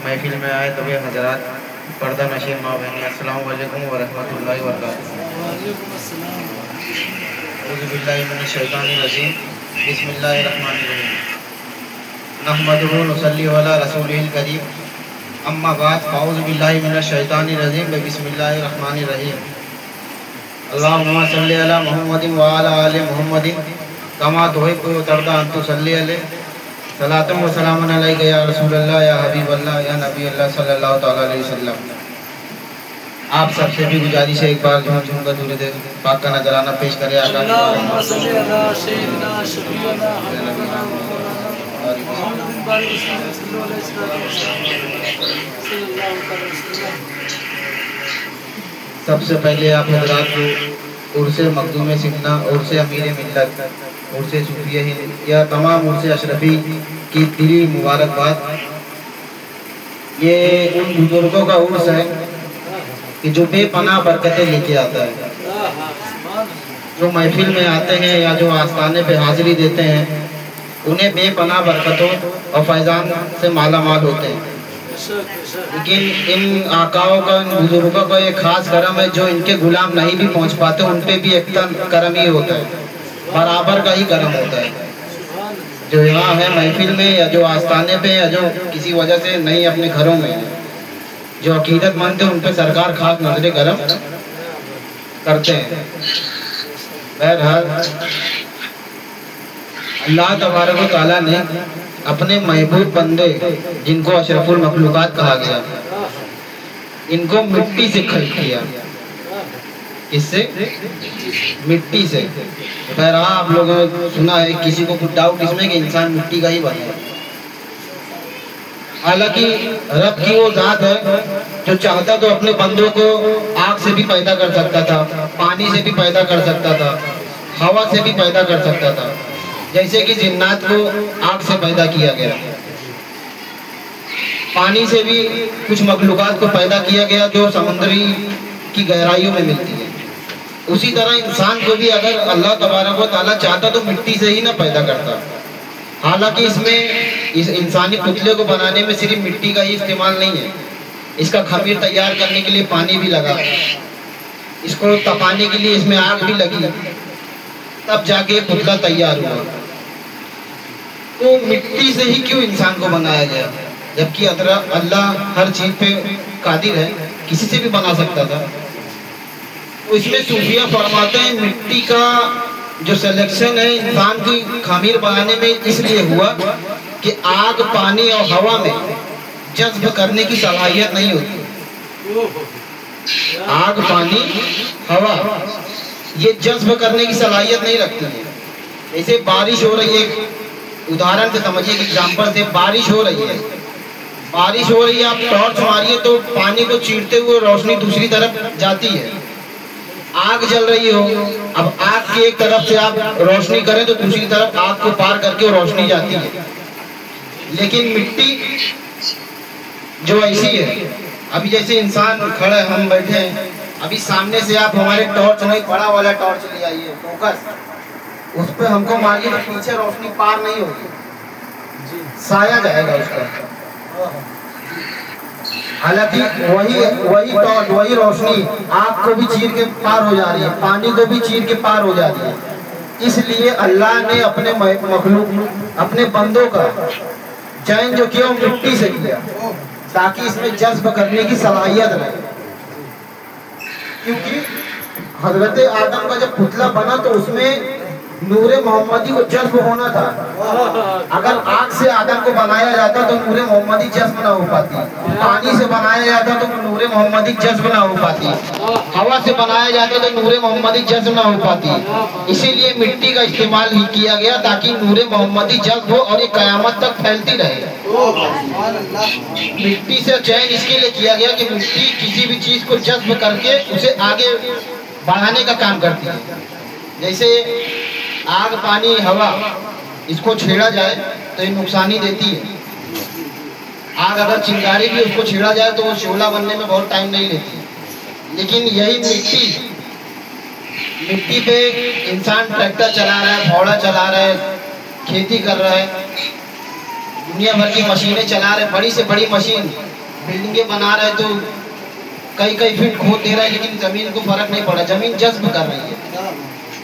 महफिल में आए तभी हजरात, पर्दा नशीन माँ बहनी, अस्सलाम वालेकुम व रहमतुल्लाहि व बरकातुहू। औज़ु बिल्लाहि मिनश शैतानिर रजीम। बिस्मिल्लाहिर रहमानिर रहीम। नहमदुहु व नुसल्ली अला रसूलिल करीम। अम्मा बाद, औज़ु बिल्लाहि मिनश शैतानिर रजीम। बिस्मिल्लाहिर रहमानिर रहीम। अल्लाहुम्मा सल्लि अला मुहम्मदिन व अला आलि मुहम्मदिन कमा तुहिब्बु व तर्दा अन तुसल्ली अलैहि। सलातुम व सलामुन अलैका या रसूलल्लाह या हबीबल्लाह या नबी अल्लाह सल्लल्लाहु तआला अलैहि वसल्लम। आप सबसे भी गुजारिश है, एक बार झूम झूम कर दुरूद पाक का नजराना पेश करें। सबसे पहले आप हजरात को उर्से मखदूम सिन्ना, उर्से अमीर मिल्लत, उर्से सूफिया हिंद या तमाम उर्से अशरफी की दिली मुबारकबाद। ये उन बुजुर्गों का उर्स है कि जो बेपनाह बरकतें लेके आता है। जो महफिल में आते हैं या जो आस्थाने पे हाजिरी देते हैं, उन्हें बेपनाह बरकतों और फैज़ान से माला माल होते हैं। लेकिन इन आकाओं का, इन बुजुर्गों का एक खास करम है, जो इनके गुलाम नहीं भी पहुंच पाते उन पे भी एक करम ही होता है, बराबर का ही करम होता है। जो यहाँ है महफिल में या जो आस्थाने पे या जो किसी वजह से नहीं अपने घरों में, जो अकीदतमंद है उन पे सरकार खास नजरे करम करते हैं। बहरहाल अल्लाह तबारक व तआला ने अपने महबूब बंदे, जिनको अशरफुल मखलूकात कहा गया, इनको मिट्टी से खल्क किया। किससे? मिट्टी से। बहरहाल आप लोगों ने सुना है, किसी को कुछ डाउट इसमें कि इंसान मिट्टी का ही बना है। हालांकि रब की वो जात है जो चाहता तो अपने बंदों को आग से भी पैदा कर सकता था, पानी से भी पैदा कर सकता था, हवा से भी पैदा कर सकता था। जैसे कि जिन्नात को आग से पैदा किया गया, पानी से भी कुछ मखलूकात को पैदा किया गया जो समुद्री की गहराइयों में मिलती है। उसी तरह इंसान को भी अगर अल्लाह तबारक व तआला चाहता तो मिट्टी से ही ना पैदा करता। हालांकि इसमें इस इंसानी पुतले को बनाने में सिर्फ मिट्टी का ही इस्तेमाल नहीं है, इसका खमीर तैयार करने के लिए पानी भी लगा, इसको तपाने के लिए इसमें आग भी लगी, तब जाके पुतला तैयार हुआ। तो मिट्टी से ही क्यों इंसान को बनाया गया, जबकि अल्लाह हर चीज पे कादिर है, किसी से भी बना सकता था। तो इसमें सूफिया फरमाते हैं मिट्टी का जो सिलेक्शन है इंसान की खमीर बनाने में इसलिए हुआ कि आग, पानी और हवा में जज्ब करने की सलाहियत नहीं होती। आग, पानी, हवा ये जज्ब करने की सलाहियत नहीं रखती है। जैसे बारिश हो रही है, उदाहरण से समझिए, एग्जाम्पल से बारिश हो रही है, आप टॉर्च मारिए तो पानी को चीरते हुए रोशनी दूसरी तरफ जाती है। आग जल रही हो, अब आग की एक तरफ से आप रोशनी करें तो दूसरी तरफ आग को पार करके रोशनी जाती है। लेकिन मिट्टी जो ऐसी है, अभी जैसे इंसान खड़ा है, हम बैठे हैं, अभी सामने से आप हमारे टॉर्च नहीं, बड़ा वाला टॉर्च ले आइए, फोकस उस पर हमको मारिए तो पीछे रोशनी पार नहीं होगी, साया जाएगा उसका। हालांकि वही टॉर्च, वही रोशनी आग को भी चीर के पार हो जा रही है, पानी को भी चीर के पार हो जा रही है। इसलिए अल्लाह ने अपने मखलूक, अपने बंदों का चयन जो किया मिट्टी से किया, ताकि इसमें जज्ब करने की सलाहियत रहे। क्योंकि हजरत आदम का जब पुतला बना तो उसमें नूरे मोहम्मदी को जज्ब होना था। अगर आग से आदम को बनाया जाता तो नूरे मोहम्मदी जज्ब ना हो पाती, पानी से बनाया जाता तो नूरे मोहम्मदी जज्ब ना हो पाती, हवा से बनाया जाता तो नूरे मोहम्मदी जज्ब ना हो पाती। इसीलिए मिट्टी का इस्तेमाल ही किया गया ताकि नूरे मोहम्मदी जज्ब हो और ये कयामत तक फैलती रहे। मिट्टी से चयन इसके लिए किया गया कि मिट्टी किसी भी चीज को जज्ब करके उसे आगे बढ़ाने का काम करती है। जैसे आग, पानी, हवा, इसको छेड़ा जाए तो ये नुकसानी देती है। आग अगर चिंगारी भी उसको छेड़ा जाए तो वो शोला बनने में बहुत टाइम नहीं लेती। लेकिन यही मिट्टी पे इंसान ट्रैक्टर चला रहा है, फावड़ा चला रहा है, खेती कर रहा है, दुनिया भर की मशीनें चला रहे, बड़ी से बड़ी मशीन बिल्डिंगें बना रहे तो कई फीट खोद दे रहा है, लेकिन जमीन को फर्क नहीं पड़ा, जमीन जज्ब कर रही है।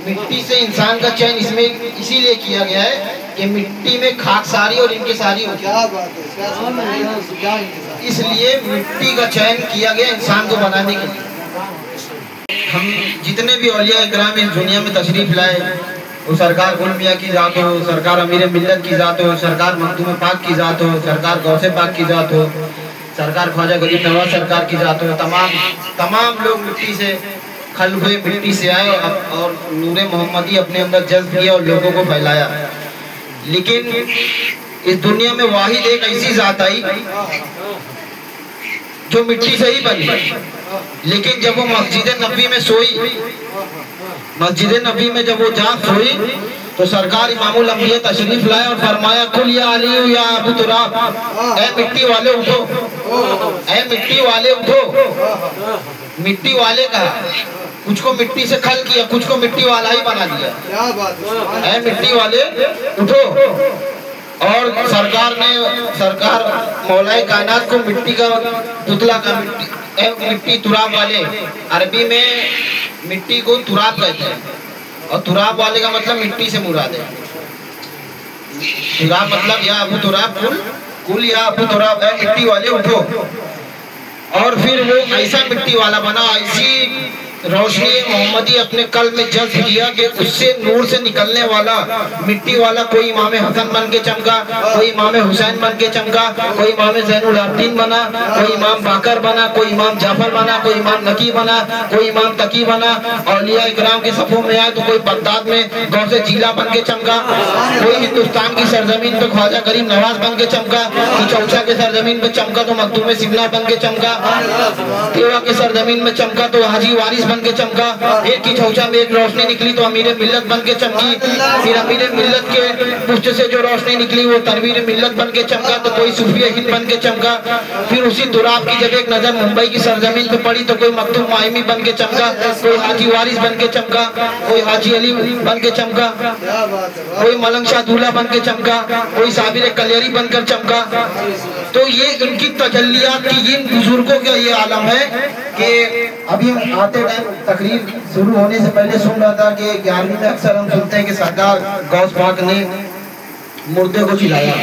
मिट्टी से इंसान का चयन इसमें इसीलिए किया गया है कि मिट्टी में खाक सारी और इनके सारी होती है, इसलिए मिट्टी का चयन किया गया इंसान को बनाने के लिए। हम जितने भी औलिया इकराम इस दुनिया में तशरीफ लाए, वो सरकार गुल मियाँ की ज़ात हो, सरकार अमीर मिल्लत की ज़ात हो, सरकार मखदूम पाक की ज़ात हो, सरकार गौसे पाक की ज़ात हो, सरकार ख्वाजा गरीब नवाज सरकार की ज़ात हो, तमाम लोग मिट्टी से खल हुए, मिट्टी से आए और नूरे मोहम्मदी अपने अंदर जज्ब किया और लोगों को फैलाया। लेकिन इस दुनिया में वाहिद एक ऐसी ज़ात आई जो मिट्टी से ही बनी, लेकिन जब वो मस्जिद नबी में सोई, मस्जिद नबी में जब वो जाग सोई तो सरकार इमामुल अंबिया तशरीफ लाए और फरमाया कुल या अली या अबू तुराब, ऐ मिट्टी वाले उठो, ऐ मिट्टी वाले उठो। मिट्टी वाले का कुछ को मिट्टी से खल किया, कुछ को मिट्टी वाला ही बना दिया। ऐ मिट्टी वाले उठो। और सरकार मौलाए कायनात को मिट्टी का पुतला का मिट्टी तुराब वाले, अरबी में मिट्टी को तुराब कहते हैं और तुराब वाले का मतलब मिट्टी से मुराद है। तुराब मतलब या अबू तुराब कुल या अबू तुराब, है मिट्टी वाले उठो। और फिर वो ऐसा मिट्टी वाला बना, ऐसी रोशनी मोहम्मदी अपने कल्ब में जज्ब किया कि उससे नूर से निकलने वाला मिट्टी वाला कोई इमाम हसन बन के चमका, कोई इमाम हुसैन बन के चमका, कोई इमाम ज़ैनुल आबिदीन बना, कोई इमाम बाकर बना, कोई इमाम जाफर बना, कोई इमाम नकी बना, कोई इमाम तकी बना। औलिया इकराम के सफ़ों में आए तो कोई बगदाद में गौसे जीला बन के चमका, कोई हिंदुस्तान की सरजमीन पे ख्वाजा गरीब नवाज बन के चमका, चौसा के सरजमीन पे चमका तो मखदूम सिमला बन के चमका, तेवा के सरजमीन में चमका तो हाजी वारिस बन के चमका, एक की चौसा में एक रोशनी निकली तो अमीर मिल्लत बन के चमकी, फिर अमीर मिल्लत के पुष्ट से जो रोशनी निकली वो तनवीर मिल्लत बन के चमका तो कोई सूफी हिंद बन के चमका। फिर उसी तुराब की जब एक नजर मुंबई की सरजमीन पे पड़ी तो कोई मखदूम माइमी बन के चमका, कोई हाजी वारिस बन के चमका, कोई हाजी अली बन के चमका, कोई मलंग शाह दूल्हा बन के चमका, कोई साबिर कलियरी बनकर चमका। तो ये इनकी तजल्लियात की, इन बुजुर्गों का ये आलम है कि अभी हम आते टाइम तकरीर शुरू होने से पहले सुन रहा था कि 11वीं में अक्सर हम सुनते हैं कि सरकार गौस पाक ने मुर्दे को जिलाया,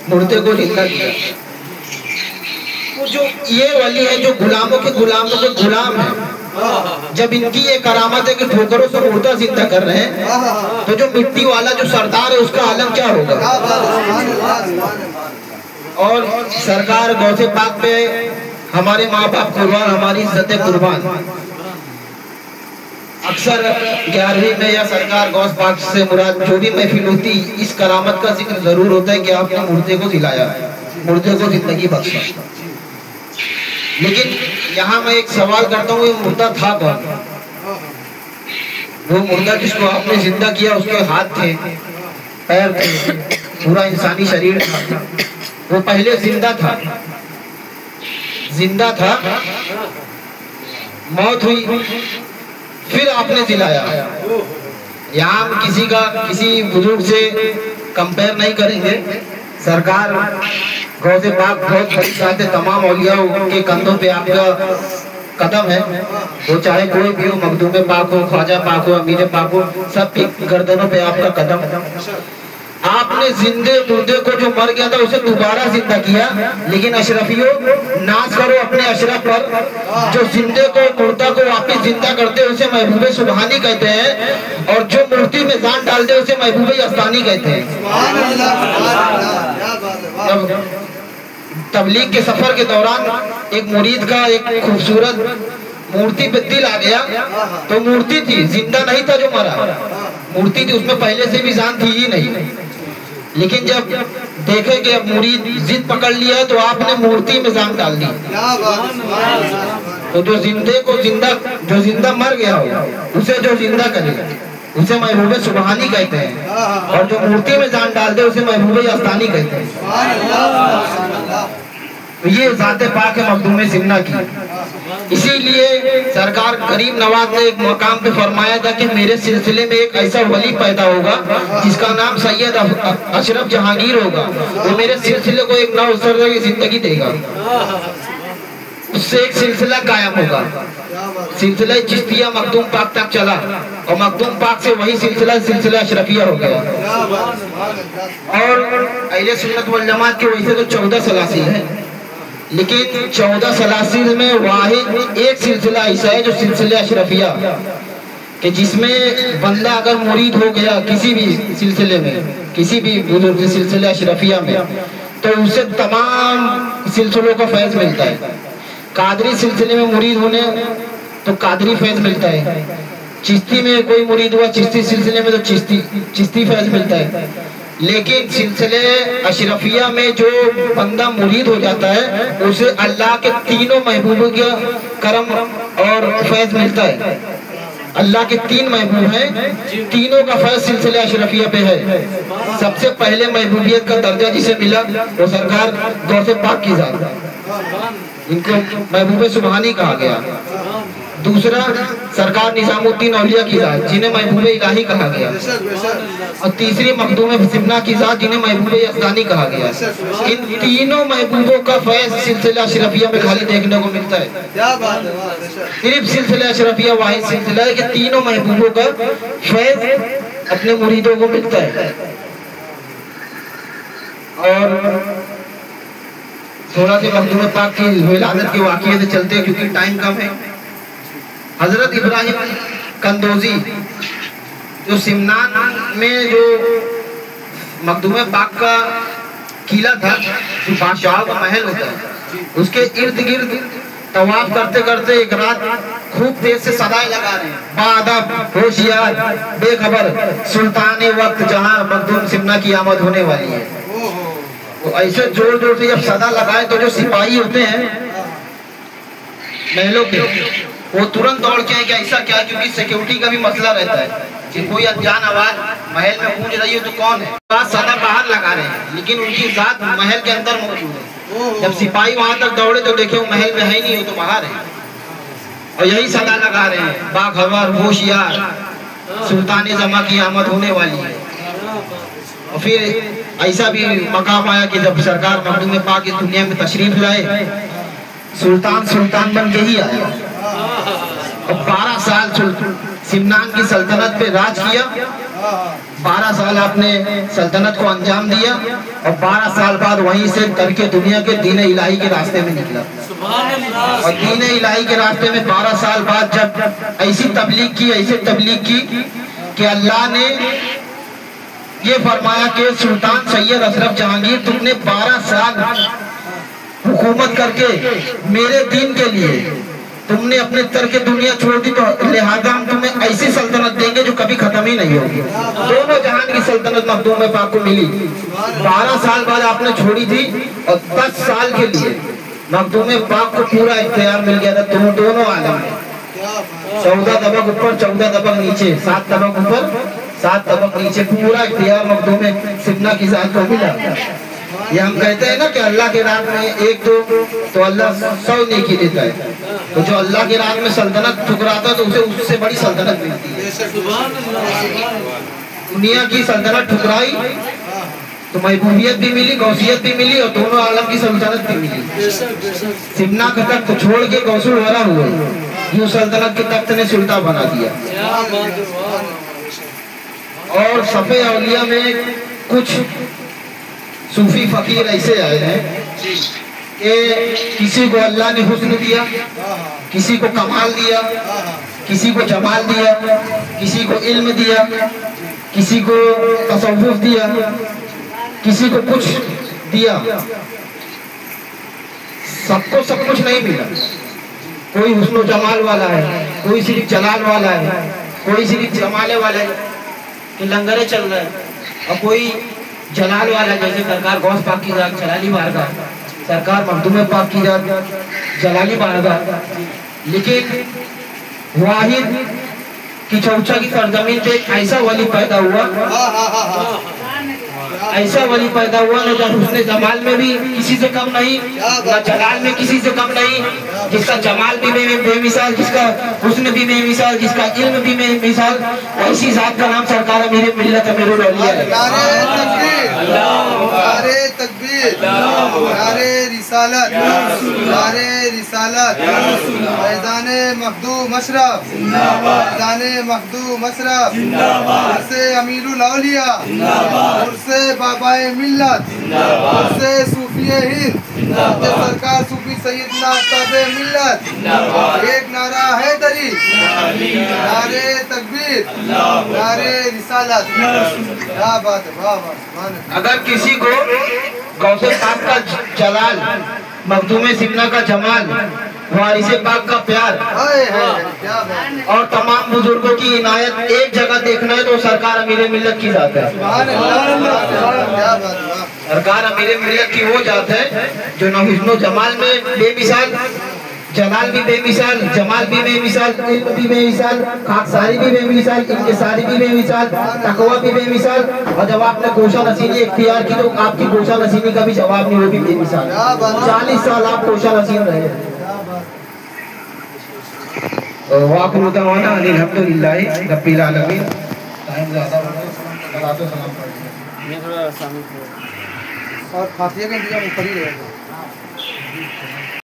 मुर्दे को जिंदा किया। तो जो ये वली है जो गुलामों के गुलाम है, जब इनकी ये करामत है कि ठोकरों से मुर्दा जिंदा कर रहे हैं, तो जो मिट्टी वाला जो सरदार है उसका आलम क्या होगा। और सरकार गौसे पाक पे हमारे माँ बाप कुर्बान, हमारी इज्जत कुर्बान। अक्सर 11वीं में या सरकार गौस पाक से मुराद जो भी महफिल होती, इस करामत का जिक्र जरूर होता है कि आपने मुर्दे को जिलाया, मुर्दे को जिंदगी बख्शा। लेकिन यहाँ मैं एक सवाल करता हूँ, ये मुर्दा था कौन? वो मुर्दा जिसको आपने जिंदा किया उसके हाथ थे, पैर थे, पूरा इंसानी शरीर था, वो पहले जिंदा था, मौत हुई, फिर आपने जिलाया। यहाँ हम किसी बुजुर्ग से कंपेयर नहीं करेंगे। सरकार गौसे पाक बहुत बड़ी बात है, तमाम औलियाओं के कंधों पे आपका कदम है, वो चाहे कोई भी हो, मखदूम पाक हो, ख्वाजा पाक हो, अमीर पाक हो, सबकी गर्दनों पे आपका कदम। आपने जिंदे मुर्दे को जो मर गया था उसे दोबारा जिंदा किया। लेकिन अशरफियों, नाज करो अपने अशरफ पर, जो जिंदे को मुर्दा को वापस जिंदा करते उसे महबूबे सुबहानी कहते हैं, और जो मूर्ति में जान डाल दे उसे महबूबे अस्तानी कहते हैं। तबलीग के सफर के दौरान एक मुरीद का एक खूबसूरत मूर्ति पे दिल आ गया, तो मूर्ति थी, जिंदा नहीं था जो मरा, मूर्ति थी, उसमें पहले से भी जान थी ही नहीं। लेकिन जब देखे कि अब मुरीद जिद पकड़ लिया है तो आपने मूर्ति में जान डाल दी। तो जो जिंदा मर गया हो उसे जो जिंदा करे उसे महबूबे सुबहानी कहते हैं, और जो मूर्ति में जान डाल दे उसे महबूबे अस्तानी कहते हैं। तो ये ज़ाते पाक है मखदूम सिमना की। इसीलिए सरकार गरीब नवाज ने एक मकाम पे फरमाया था कि मेरे सिलसिले में एक ऐसा वली पैदा होगा जिसका नाम सैयद अशरफ जहांगीर होगा, वो मेरे सिलसिले को एक नौ उसर की जिंदगी देगा। उससे एक सिलसिला कायम होगा। सिलसिला चिश्तिया मखदूम पाक तक चला और मखदूम पाक से वही सिलसिला अशरफिया हो गया। और अहले सुन्नत वल जमात के वैसे तो 14 सलासिल है, लेकिन 14 सलासिल में वाहिद एक सिलसिला ऐसा है जो सिलसिला अशरफिया, कि जिसमें बंदा अगर मुरीद हो गया किसी भी सिलसिले में, किसी भी बुजुर्ग सिलसिला अशरफिया में, तो उसे तमाम सिलसिलों का फैज़ मिलता है। कादरी सिलसिले में मुरीद होने तो कादरी फैज़ मिलता है, चिश्ती में कोई मुरीद हुआ चिश्ती सिलसिले में तो चिश्ती फैज़ मिलता है। लेकिन सिलसिले अशरफिया में जो बंदा मुरीद हो जाता है उसे अल्लाह के तीनों महबूबों का करम और फैज़ मिलता है। अल्लाह के 3 महबूब हैं, तीनों का फैज़ सिलसिले अशरफिया पे है। सबसे पहले महबूबियत का दर्जा जिसे मिला वो सरकार गौसे पाक की जात, इनको महबूब सुबहानी कहा गया। दूसरा सरकार निजामुद्दीन औलिया की जात, जिन्हें महबूब इलाही कहा गया। और तीसरी मखदूम सिमना की जात, जिन्हें महबूब यज़दानी कहा गया। इन तीनों महबूबों का फैज़ सिलसिला अशरफिया में खाली देखने को मिलता है। सिर्फ सिलसिला अशरफिया वाहिद सिलसिला है कि तीनों महबूबों का फैज़ अपने मुरीदों को मिलता है। और थोड़ा सी मखदूम पाक की विलादत के वाक़ये से चलते हैं क्योंकि टाइम कम है। हजरत इब्राहिम कंदोजी जो सिमनान में जो मखदूम पाक का किला था, जो बादशाह का महल होता है, उसके इर्द गिर्द तवाफ करते करते एक रात खूब तेज से सदाएं लगा रहे हैं, बाअदब, होशियार, बेखबर, सुल्तान वक्त जहां मखदूम सिमना की आमद होने वाली है। तो ऐसे जोर जोर से जब सदा लगाए तो जो सिपाही होते हैं महलों के, वो तुरंत दौड़ के आए कि ऐसा क्या, क्योंकि सिक्योरिटी का भी मसला रहता है कि कोई अनजान आवाज महल में गूंज रही है तो कौन है। बात सदा बाहर लगा रहे हैं लेकिन उनकी जात महल के अंदर मौजूद है। जब सिपाही वहां तक दौड़े तो देखे वो महल में है ही नहीं, वो तो बाहर है। और यही सदा लगा रहे हैं, बाखबर, होशियार, सुल्तान जमा की आमद होने वाली है। और फिर ऐसा भी मकाम आया कि जब सरकार मखदूम पाक इस दुनिया में तशरीफ लाए, सुल्तान बन के ही आया। और 12 साल सिमनान की सल्तनत पे राज किया, 12 साल आपने सल्तनत को अंजाम दिया और 12 साल बाद वहीं से करके दुनिया के दीन इलाही के रास्ते में निकला। और दीन इलाही के रास्ते में 12 साल बाद जब ऐसी तबलीग की कि अल्लाह ने ये फरमाया कि सुल्तान सैयद अशरफ जहांगीर, तुमने 12 साल हुकूमत करके मेरे दीन के लिए तुमने अपने तर के दुनिया छोड़ दी, तो लिहाजा हम तुम्हें ऐसी सल्तनत देंगे जो कभी खत्म ही नहीं होगी। दोनों जहान की सल्तनत मखदूम पाक को मिली। 12 साल बाद आपने छोड़ी थी और 10 साल के लिए मखदूम पाक को पूरा इख्तियार मिल गया था दोनों आलम में। 14 तबक ऊपर, 14 तबक नीचे, 7 तबक ऊपर, 7 तबक नीचे, पूरा इख्तियार मखदूम सिमना की जात को मिला। ये हम कहते हैं ना कि अल्लाह के राह में एक दो तो अल्लाह 100 नेकी देता है। तो जो अल्लाह के राह में सल्तनत ठुकराता है तो उसे उससे बड़ी सल्तनत मिलती है। दुनिया की सल्तनत ठुकराई तो महबूबियत भी मिली, गौसियत भी मिली और दोनों आलम की सल्तनत भी मिली। सिमना का तख्त छोड़ के गौसुल वरा हुए, यूं सल्तनत के तख्त ने सुल्ता बना दिया। और सफ़े औलिया में कुछ सूफी फकीर ऐसे आए हैं कि किसी को अल्लाह ने हुस्न दिया, किसी को कमाल दिया, किसी को जमाल दिया, किसी को इल्म दिया, किसी को तसव्वुफ दिया, किसी को कुछ दिया, सबको सब कुछ नहीं मिला। कोई हुस्न जमाल वाला है, कोई सिर्फ जलाल वाला है, कोई सिर्फ जमाले वाला है कि लंगरे चल रहे हैं, और कोई जलाल वाला जैसे सरकार गौस पाक की जात जलाली बारगाह, सरकार मखदूम पाक की जात जलाली बारगाह। लेकिन वाहिद की चौचा की सरजमीन पे ऐसा वली पैदा हुआ, ऐसा वली पैदा हुआ ना जब उसने जमाल में भी किसी से कम नहीं, ना जलाल में किसी से कम नहीं, जिसका जमाल भी बेमिसाल, जिसका हुस्न भी बेमिसाल, जिसका इल्म भी बेमिसाल, ऐसी जात का नाम सरकार अमीर मिल्लत अमीरुल औलिया है। तकबीर, नारे रिसालत, नारे रिसालत, फैज़ाने मखदूम अशरफ, फैज़ाने मखदूम अशरफ, उर्से अमीरुल औलिया, उर्से बाबाए मिल्लत, उर्से सूफिए हिंद, सरकार सूफी सैयदना ताबे मिल्लत, एक नारा है दरी, नारे तकबीर, नारे रिसालत। क्या बात है, वाह वाह। अगर किसी को गौसे पाक का जलाल, मखदूम सिमना का जमाल, वारिसे पाक का प्यार क्या बात और तमाम बुजुर्गों की इनायत एक जगह देखना है तो सरकार अमीर मिल्लत की जात है। क्या बात, सरकार अमीर मिल्लत की वो जात है जो न हुस्नो जमाल में बेमिसाल, जलाल भी बेमिसाल, जमाल भी बेमिसाल, इल्म भी बेमिसाल, खाकसारी भी बेमिसाल, इंकिसारी भी बेमिसाल, तकवा भी बेमिसाल, और जब आपने गोशा नसीनी इख्तियार की तो आपकी गोशा नसीनी का भी जवाब नहीं, वो भी बेमिसाल। 40 साल आप गोशा नसीन रहे। वाक़िअ दवाना अल्हम्दुलिल्लाहि रब्बिल आलमीन। टाइम ज़्यादा हो गया, सलाम पढ़िए। ये थोड़ा और फातिहा का इंतजाम ऊपर ही रहेगा।